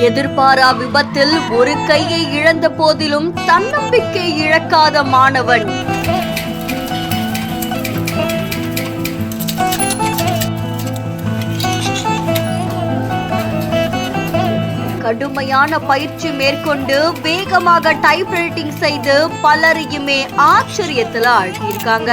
எதிர்பாரா விபத்தில் ஒரு கையை இழந்த போதிலும் தன்னம்பிக்கை இழக்காத மாணவன். கடுமையான பயிற்சி மேற்கொண்டு வேகமாக டைப்ரைட்டிங் செய்து பலரையுமே ஆச்சரியத்தில் ஆழ்த்தியிருக்காங்க.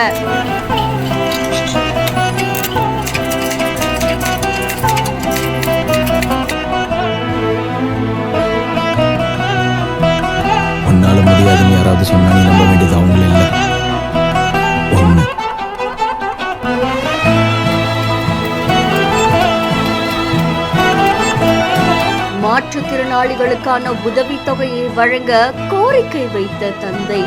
உன்னால முடியாதுன்னு யாராவது சொன்னா நீ நம்ப வேண்டியது அவங்கள இல்லை, ஒண்ணு. மாற்றுத்திறனாளிகளுக்கான உதவித்தொகையை வழங்க கோரிக்கை வைத்த தந்தை.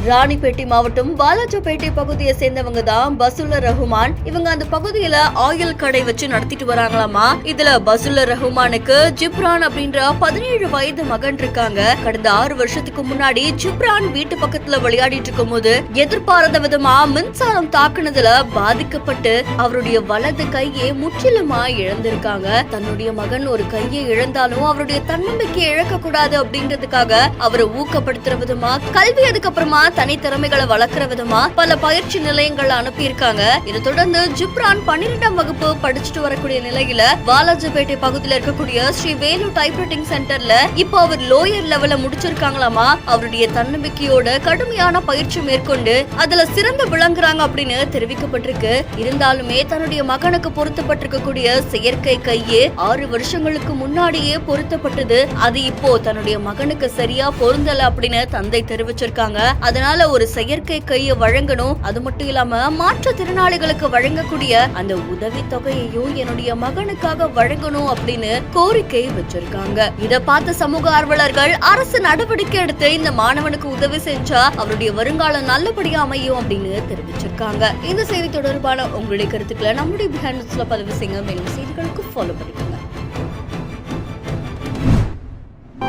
ராணிப்பேட்டை மாவட்டம் பாலாஜிப்பேட்டை பகுதியை சேர்ந்தவங்க தான் பசுல்லர் ரஹ்மான். இவங்க அந்த பகுதியில ஆயில் கடை வச்சு நடத்திட்டு வராங்களாமா. இதுல பசுல்லர் ரஹ்மானுக்கு ஜிப்ரான் அப்படின்ற 17 வயது மகன் இருக்காங்க. கடந்த 6 வருஷத்துக்கு முன்னாடி ஜிப்ரான் வீட்டு பக்கத்துல விளையாடிட்டு இருக்கும் போது எதிர்பாராத விதமா மின்சாரம் தாக்குனதுல பாதிக்கப்பட்டு அவருடைய வலது கையை முற்றிலுமா இழந்திருக்காங்க. தன்னுடைய மகன் ஒரு கையை இழந்தாலும் அவருடைய தன்னம்பிக்கையை இழக்க கூடாது அப்படின்றதுக்காக அவரை ஊக்கப்படுத்துற விதமா கல்வி அதுக்கப்புறமா தனித்திறமைகளை வளர்க்கிற விதமா பல பயிற்சி நிலையங்கள் அனுப்பியிருக்காங்க. இதை தொடர்ந்து ஜிப்ரான் 12ஆம் வகுப்பு படிச்சுட்டு வரக்கூடிய நிலையில பாலாஜிப்பேட்டை பகுதியில் இருக்கக்கூடிய ஸ்ரீ வேலு டைப்ரைட்டிங் சென்டர்ல இப்போ அவர் லோயர் லெவல்ல முடிச்சிருக்காங்களாமா. அவருடைய தன்னம்பிக்கையோட கடுமையான பயிற்சி மேற்கொண்டு அதுல சிறந்து விளங்குறாங்க அப்படின்னு தெரிவிக்கப்பட்டிருக்கு. இருந்தாலுமே தன்னுடைய மகனுக்கு பொருத்தப்பட்டிருக்கக்கூடிய செயற்கை கையே 6 வருஷங்களுக்கு முன்னாடியே பொருத்தப்பட்டது. அது இப்போ தன்னுடைய மகனுக்கு சரியா பொருந்தல அப்படின்னு தந்தை தெரிவிச்சிருக்காங்க. அதனால ஒரு செயற்கை கையை வழங்கணும், அது மட்டும் இல்லாம மாற்றுத்திறனாளிகளுக்கு வழங்கக்கூடிய அந்த உதவி தொகையையும் என்னுடைய மகனுக்காக வழங்கணும் அப்படின்னு கோரிக்கை வச்சிருக்காங்க. இத பார்த்த சமூக ஆர்வலர்கள் அரசு நடவடிக்கை எடுத்து இந்த மாணவனுக்கு உதவி செஞ்சா அவருடைய வருங்காலம் நல்லபடியா அமையும் அப்படின்னு தெரிவிச்சிருக்காங்க. இந்த செய்தி தொடர்பான உங்களுடைய கருத்துக்களை நம்முடைய பிஹைண்ட்ஸ்ல பதிவு செய்யுங்க. மேலும் செய்திகளுக்கு ஃபாலோ பண்ணிக்கோங்க.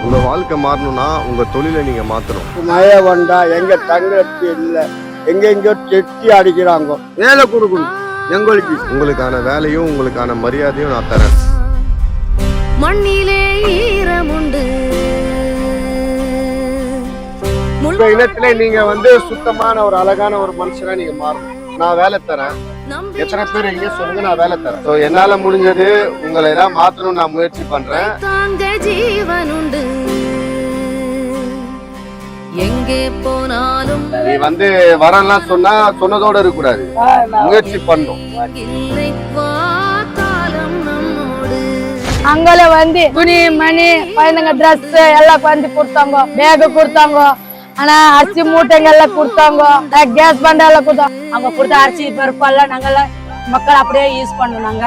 உங்க வாழ்க்கை மாறணும்னா உங்க தொழிலை நீங்க மாத்தணும். மழை வந்தா எங்க தங்கச்சி இல்ல, எங்க செட்டி அடிக்கிறாங்க, வேலை கொடுக்கணும் எங்களுக்கு. உங்களுக்கான வேலையும் உங்களுக்கான மரியாதையும் நான் தரேன். மண்ணிலே ஈரமுண்டு உங்க இனத்துல நீங்க சுத்தமான ஒரு அழகான ஒரு மனுஷனா நீங்க மாறணும். நான் வேலை தரேன். எத்தனை பேர் எங்க சொல்லுங்க, நான் வேலை தரேன். என்னால முடிஞ்சது உங்களை எல்லாம் மாத்தணும், நான் முயற்சி பண்றேன். ஜீவனுண்டு எங்கே போனாலும் நீ வரலாம் சொன்னதோட இருக்க கூடாது, முயற்சி பண்ணும். அங்கே துணி மணி பையனுங்க ட்ரெஸ் எல்லாம் கொடுத்தாங்க, பேக் கொடுத்தாங்க. ஆனா அரிசி மூட்டைங்க எல்லாம் கொடுத்தாங்க, கேஸ் பண்டை எல்லாம் கொடுத்தாங்க. அவங்க கொடுத்த அரிசி பருப்பு எல்லாம் நாங்க மக்கள் அப்படியே யூஸ் பண்ணோம். நாங்க